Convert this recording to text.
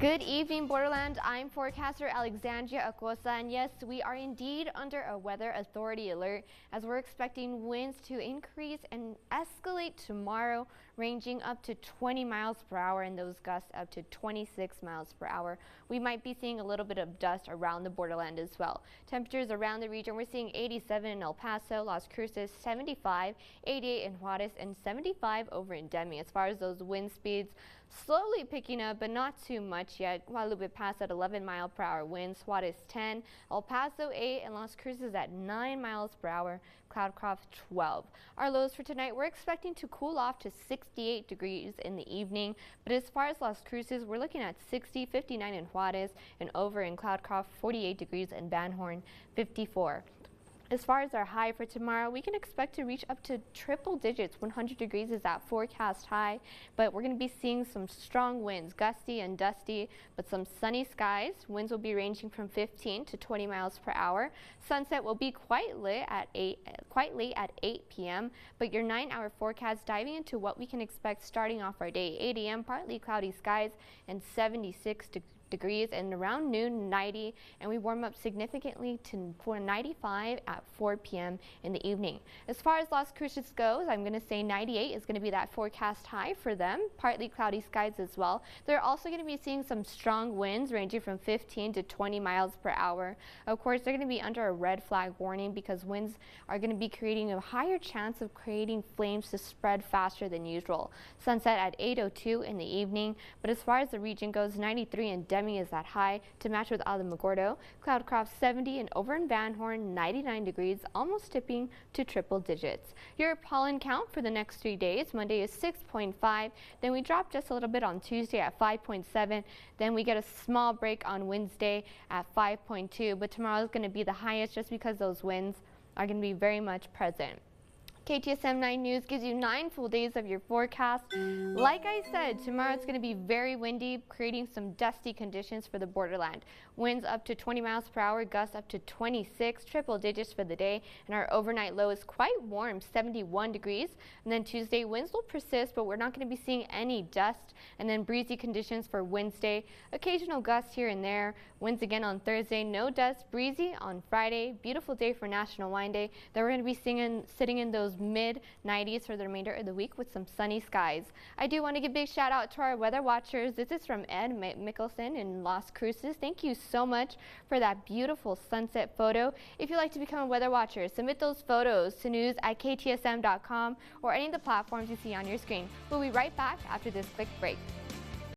Good evening, Borderland. I'm forecaster Alexandria Acosta, and yes, we are indeed under a weather authority alert as we're expecting winds to increase and escalate tomorrow, ranging up to 20 miles per hour and those gusts up to 26 miles per hour. We might be seeing a little bit of dust around the borderland as well. Temperatures around the region, we're seeing 87 in El Paso, Las Cruces, 75, 88 in Juarez, and 75 over in Demi. As far as those wind speeds, slowly picking up, but not too much yet. Guadalupe Pass at 11 mile per hour winds, Juarez 10, El Paso 8, and Las Cruces at 9 miles per hour, Cloudcroft 12. Our lows for tonight, we're expecting to cool off to 68 degrees in the evening, but as far as Las Cruces, we're looking at 60, 59 in Juarez, and over in Cloudcroft 48 degrees, and Van Horn 54. As far as our high for tomorrow, we can expect to reach up to triple digits. 100 degrees is that forecast high, but we're going to be seeing some strong winds, gusty and dusty, but some sunny skies. Winds will be ranging from 15 to 20 miles per hour. Sunset will be quite late at 8 p.m., but your 9-hour forecast diving into what we can expect starting off our day. 8 a.m. partly cloudy skies and 76 degrees, and around noon 90, and we warm up significantly to 95 at 4 p.m. in the evening. As far as Las Cruces goes, I'm going to say 98 is going to be that forecast high for them. Partly cloudy skies as well. They're also going to be seeing some strong winds ranging from 15 to 20 miles per hour. Of course, they're going to be under a red flag warning because winds are going to be creating a higher chance of creating flames to spread faster than usual. Sunset at 8:02 in the evening, but as far as the region goes, 93 in Demi is that high to match with Alamogordo. Cloudcroft 70, and over in Van Horn 99 degrees, almost tipping to triple digits. Your pollen count for the next 3 days. Monday is 6.5, then we drop just a little bit on Tuesday at 5.7, then we get a small break on Wednesday at 5.2, but tomorrow is going to be the highest just because those winds are going to be very much present. KTSM 9 News gives you 9 full days of your forecast. Like I said, tomorrow it's going to be very windy, creating some dusty conditions for the borderland. Winds up to 20 miles per hour, gusts up to 26, triple digits for the day, and our overnight low is quite warm, 71 degrees. And then Tuesday, winds will persist, but we're not going to be seeing any dust. And then breezy conditions for Wednesday, occasional gusts here and there. Winds again on Thursday, no dust, breezy on Friday. Beautiful day for National Wine Day. Then we're going to be sitting in those mid-90s for the remainder of the week with some sunny skies. I do want to give a big shout out to our weather watchers. This is from Ed Mickelson in Las Cruces. Thank you so much for that beautiful sunset photo. If you'd like to become a weather watcher, submit those photos to news@ktsm.com or any of the platforms you see on your screen. We'll be right back after this quick break.